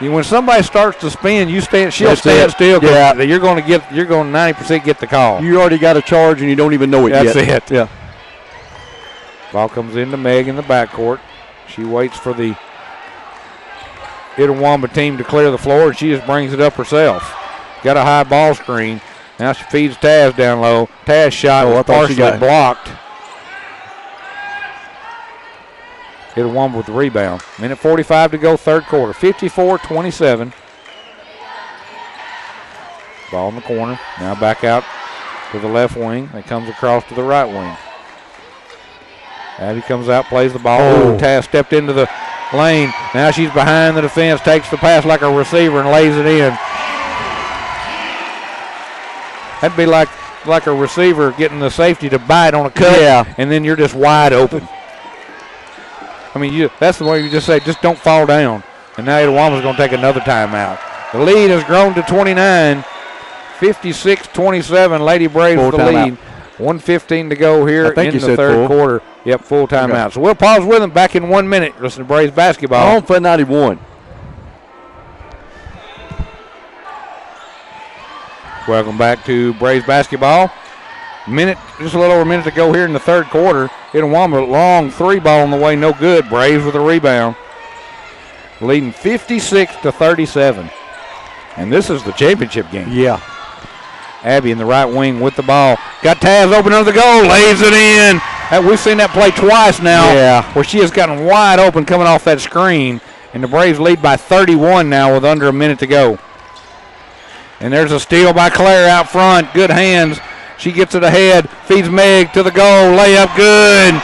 When somebody starts to spin, she'll stand still. Yeah. You're going to 90% get the call. You already got a charge and you don't even know it yet. That's it. Yeah. Ball comes into Meg in the backcourt. She waits for the Itawamba team to clear the floor, and she just brings it up herself. Got a high ball screen. Now she feeds Taz down low. Taz shot was partially blocked. Itawamba with the rebound. Minute 45 to go, third quarter. 54-27. Ball in the corner. Now back out to the left wing. It comes across to the right wing. Abby comes out, plays the ball. Taz stepped into the lane. Now she's behind the defense, takes the pass like a receiver and lays it in. That'd be like a receiver getting the safety to bite on a cut, and then you're just wide open. I mean, that's the way you just say, just don't fall down. And now Itawamba's going to take another timeout. The lead has grown to 29. 56-27, Lady Braves with the lead. 1:15 to go here in the third quarter. Yep, full timeout. Okay. So we'll pause with them back in 1 minute. Listen to Braves basketball. On for 91. Welcome back to Braves basketball. Just a little over a minute to go here in the third quarter. Itawamba, long three ball on the way, no good. Braves with a rebound. Leading 56-37. And this is the championship game. Yeah. Abby in the right wing with the ball. Got Taz open under the goal, lays it in. We've seen that play twice now, where she has gotten wide open coming off that screen. And the Braves lead by 31 now with under a minute to go. And there's a steal by Claire out front. Good hands. She gets it ahead, feeds Meg to the goal, layup good.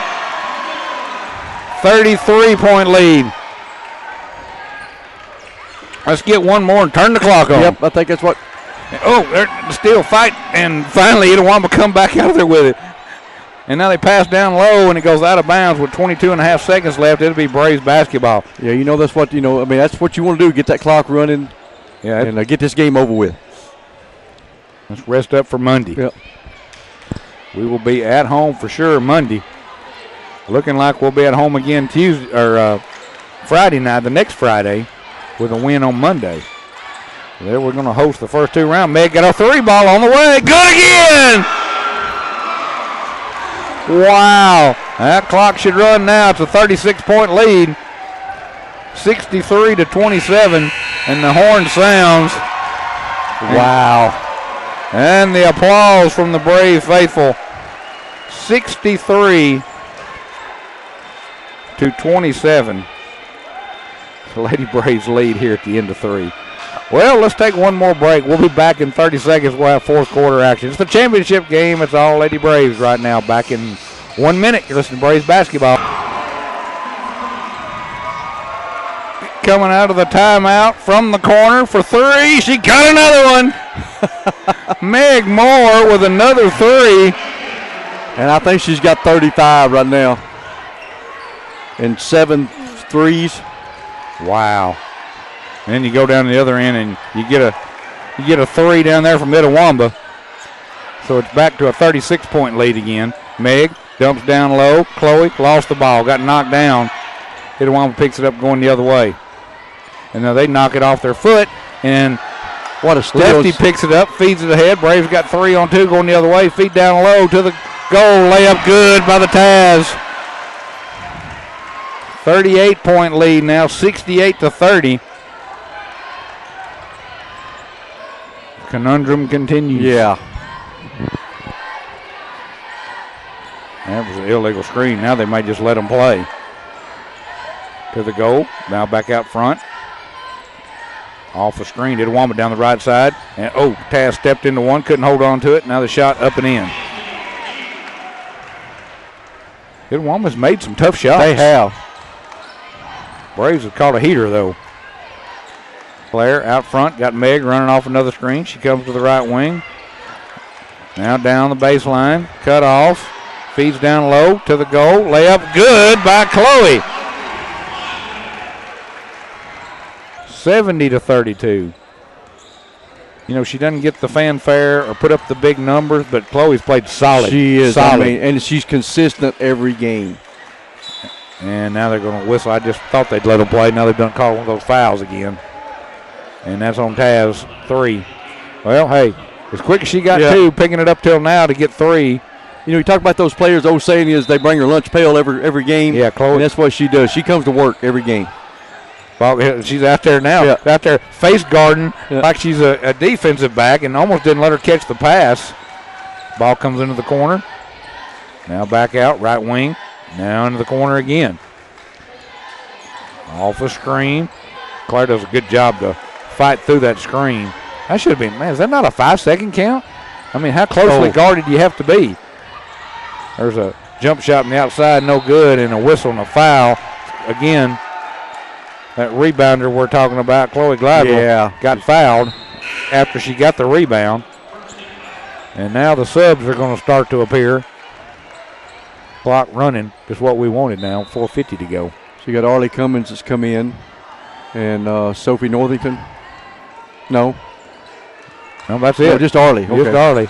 33-point lead. Let's get one more and turn the clock on. Yep, I think that's what. They're still fight, and finally Itawamba come back out there with it. And now they pass down low, and it goes out of bounds with 22.5 seconds left. It'll be Braves basketball. Yeah, that's what, that's what you want to do, get that clock running and get this game over with. Let's rest up for Monday. Yep. We will be at home for sure Monday. Looking like we'll be at home again Friday night, the next Friday, with a win on Monday. There we're going to host the first two rounds. Meg got a three ball on the way. Good again! Wow. That clock should run now. It's a 36-point lead. 63-27, and the horn sounds. Wow. And the applause from the Brave faithful. 63-27. The Lady Braves lead here at the end of 3. Well, let's take one more break. We'll be back in 30 seconds. We'll have fourth quarter action. It's the championship game. It's all Lady Braves right now. Back in 1 minute. You're listening to Braves basketball. Coming out of the timeout from the corner for 3. She got another one. Meg Moore with another 3. And I think she's got 35 right now. And 7 threes. Wow. And then you go down to the other end and you get a 3 down there from Itawamba. So it's back to a 36-point lead again. Meg dumps down low. Chloe lost the ball, got knocked down. Itawamba picks it up going the other way. And now they knock it off their foot. And what a steal. Lefty picks it up, feeds it ahead. Braves got 3 on 2 going the other way. Feed down low to the goal. Layup good by the Taz. 38-point lead now, 68-30. Conundrum continues. Yeah. That was an illegal screen. Now they might just let them play. To the goal. Now back out front. Off the screen. Itawamba down the right side. And Taz stepped into one. Couldn't hold on to it. Now the shot up and in. Itawamba's made some tough shots. They have. Braves have caught a heater, though. Claire out front, got Meg running off another screen. She comes to the right wing. Now down the baseline, cut off, feeds down low to the goal. Layup good by Chloe. 70-32. You know, she doesn't get the fanfare or put up the big numbers, but Chloe's played solid. She is. Solid. I mean, and she's consistent every game. And now they're going to whistle. I just thought they'd let them play. Now they've done call one of those fouls again. And that's on Taz, 3. Well, hey, as quick as she got 2, picking it up till now to get 3. You know, you talk about those players, old saying is they bring her lunch pail every game. Yeah, Chloe. And that's what she does. She comes to work every game. Well, she's out there now, out there face guarding like she's a defensive back and almost didn't let her catch the pass. Ball comes into the corner. Now back out, right wing. Now into the corner again. Off the screen. Claire does a good job to fight through that screen. That should have been, man, is that not a 5-second count? I mean, how closely guarded do you have to be? There's a jump shot on the outside, no good, and a whistle and a foul. Again, that rebounder we're talking about, Chloe Gladwell, got fouled after she got the rebound. And now the subs are going to start to appear. Clock running is what we wanted now, 4:50 to go. So you got Arlie Cummins that's come in and Sophie Northington. No, that's it. No, just Arlie. Okay. Just Arlie.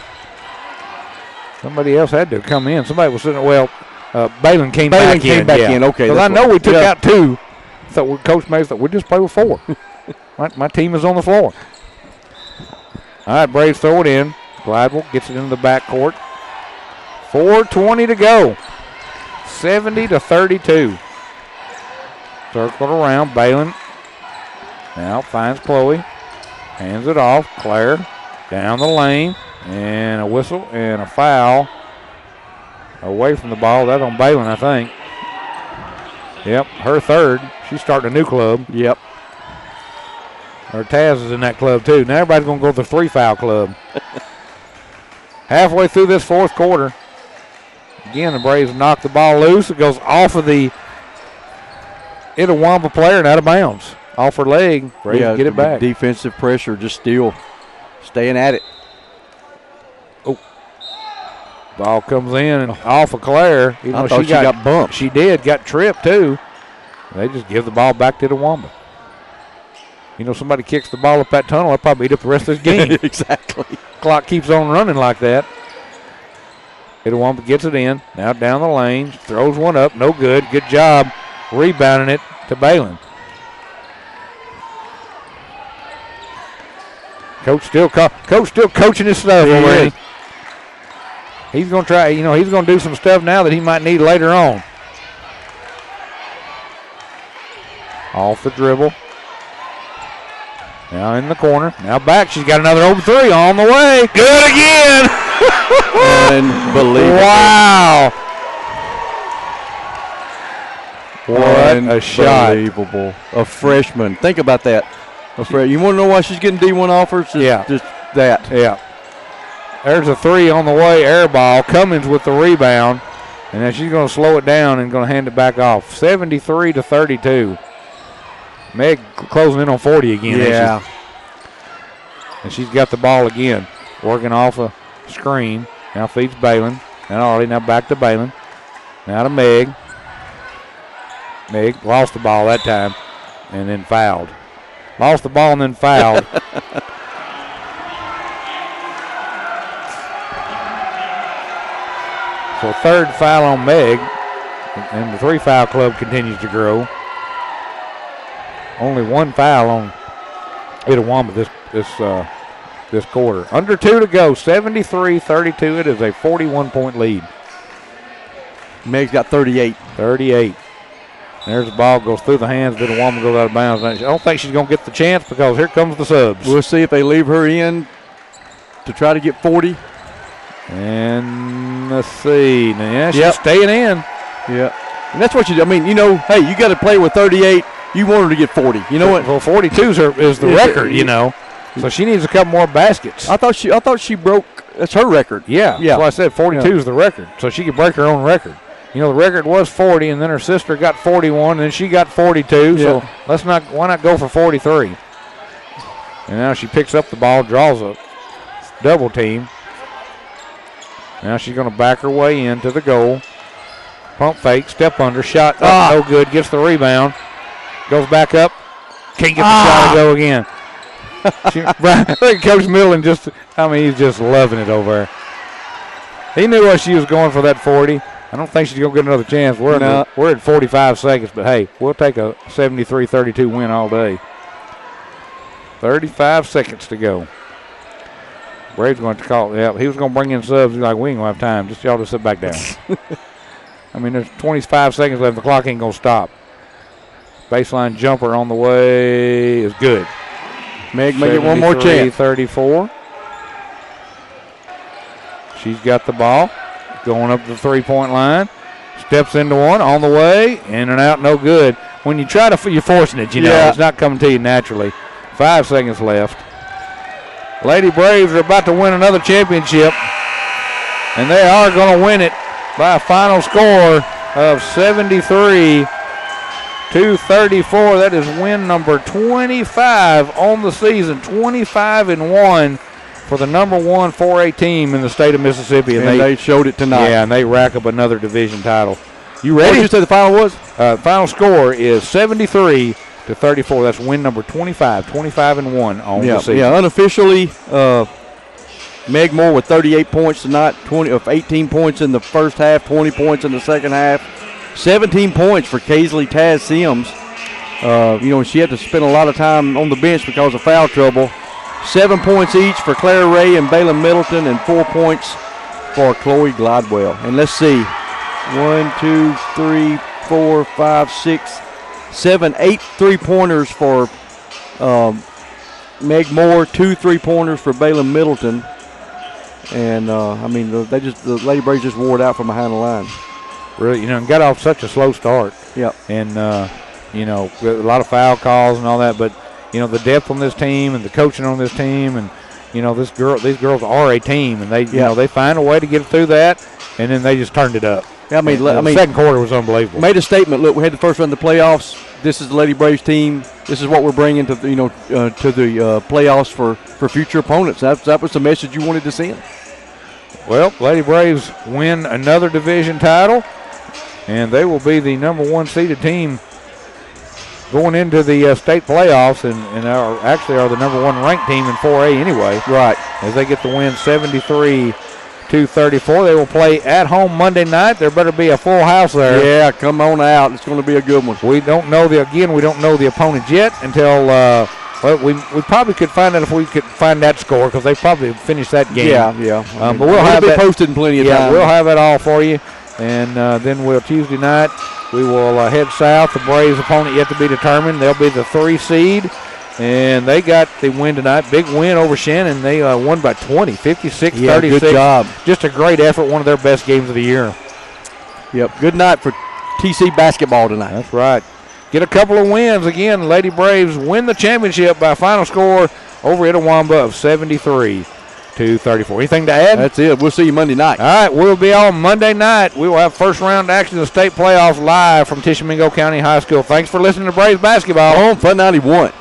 Somebody else had to come in. Somebody was sitting. Well, Balin came back in. Okay. Because I know we took out 2. Thought Coach Mays thought we'd just play with 4. my team is on the floor. All right, Braves throw it in. Gladwell gets it into the backcourt. 4:20 to go. 70-32. Circled around. Balin now finds Chloe. Hands it off. Claire down the lane. And a whistle and a foul away from the ball. That's on Balin, I think. Yep, her 3rd. She's starting a new club. Yep. Her Taz is in that club, too. Now everybody's going to go to the 3-foul club. Halfway through this 4th quarter. Again, the Braves knock the ball loose. It goes off of the Itawamba player and out of bounds. Off her leg. Braves get it back. Defensive pressure, just still staying at it. Ball comes in and off of Claire. Even I thought she got bumped. She did, got tripped too. They just give the ball back to Itawamba. You know, somebody kicks the ball up that tunnel, they'll probably eat up the rest of this game. Exactly. Clock keeps on running like that. Itawamba gets it in. Now down the lane. Throws one up. No good. Good job rebounding it to Balin. Coach still coaching his stuff already. He's going to try, he's going to do some stuff now that he might need later on. Off the dribble. Now in the corner. Now back. She's got another open three on the way. Good again. Unbelievable. Wow. What a shot. Unbelievable. A freshman. Think about that. You want to know why she's getting D1 offers? Just that. Yeah. There's a three on the way, air ball. Cummins with the rebound. And then she's going to slow it down and going to hand it back off. 73-32. Meg closing in on 40 again. Yeah. And she's got the ball again. Working off a screen. Now feeds Balin. Now back to Balin. Now to Meg. Meg lost the ball that time and then fouled. Lost the ball and then fouled. So third foul on Meg, and the 3-foul club continues to grow. Only one foul on Itawamba this quarter. Under 2 to go, 73-32. It is a 41-point lead. Meg's got 38. 38. There's the ball, goes through the hands. Itawamba goes out of bounds. I don't think she's going to get the chance because here comes the subs. We'll see if they leave her in to try to get 40. And let's see. Yeah, she's staying in. Yeah. And that's what you hey, you got to play with 38. You want her to get 40. You know what? Well, 42 is the record, So she needs a couple more baskets. I thought she broke. That's her record. Yeah. That's why I said 42 is the record. So she could break her own record. The record was 40, and then her sister got 41, and then she got 42. So why not go for 43? And now she picks up the ball, draws a double team. Now she's going to back her way into the goal. Pump fake, step under, shot up, no good, gets the rebound. Goes back up, can't get the shot to go again. Coach Millen he's just loving it over there. He knew what she was going for that 40. I don't think she's going to get another chance. We're at 45 seconds, but hey, we'll take a 73-32 win all day. 35 seconds to go. Braves going to call. Yeah, he was going to bring in subs. He's like, we ain't going to have time. Y'all just sit back down. There's 25 seconds left. The clock ain't going to stop. Baseline jumper on the way is good. Meg may get one more chance. 34. She's got the ball. Going up the 3-point line. Steps into one. On the way. In and out. No good. When you try to, you're forcing it. It's not coming to you naturally. 5 seconds left. Lady Braves are about to win another championship. And they are going to win it by a final score of 73-34. That is win number 25 on the season. 25-1 for the number 1 4A team in the state of Mississippi. And they showed it tonight. Yeah, and they rack up another division title. You ready? What did you say the final was? Final score is 73-34. That's win number 25. 25-1 on the season. Yeah, unofficially, Meg Moore with 38 points tonight, 18 points in the first half, 20 points in the second half, 17 points for Kaisley Taz Sims. She had to spend a lot of time on the bench because of foul trouble. 7 points each for Claire Ray and Baylon Middleton, and 4 points for Chloe Glidewell. And let's see, 1, 2, 3, 4, 5, 6, 7, 8 3-pointers for Meg Moore, 2 3-pointers for Baylon Middleton. And, the Lady Braves just wore it out from behind the line. Really, got off such a slow start. Yep. And, a lot of foul calls and all that. But, the depth on this team and the coaching on this team and, these girls are a team. And they find a way to get through that. And then they just turned it up. Yeah, the second quarter was unbelievable. Made a statement. Look, we had the first run of the playoffs. This is the Lady Braves team. This is what we're bringing to the playoffs for future opponents. That was the message you wanted to send. Well, Lady Braves win another division title, and they will be the number 1 seeded team going into the state playoffs, and are the number 1 ranked team in 4A anyway. Right. As they get the win 73-34. They will play at home Monday night. There better be a full house there. Yeah, come on out. It's going to be a good one. We don't know the opponent yet until we probably could find out if we could find that score because they probably finished that game. Yeah. But we'll have it posted in plenty of time. We'll have it all for you. And then Tuesday night, we will head south. The Braves' opponent yet to be determined. They'll be the 3 seed. And they got the win tonight. Big win over Shannon. They won by 20, 56-36. Good job. Just a great effort. One of their best games of the year. Yep, good night for TC basketball tonight. That's right. Get a couple of wins. Again, Lady Braves win the championship by a final score over Itawamba of 73-34. Anything to add? That's it. We'll see you Monday night. All right, we'll be on Monday night. We will have first round action of the state playoffs live from Tishomingo County High School. Thanks for listening to Braves basketball on Fun 91.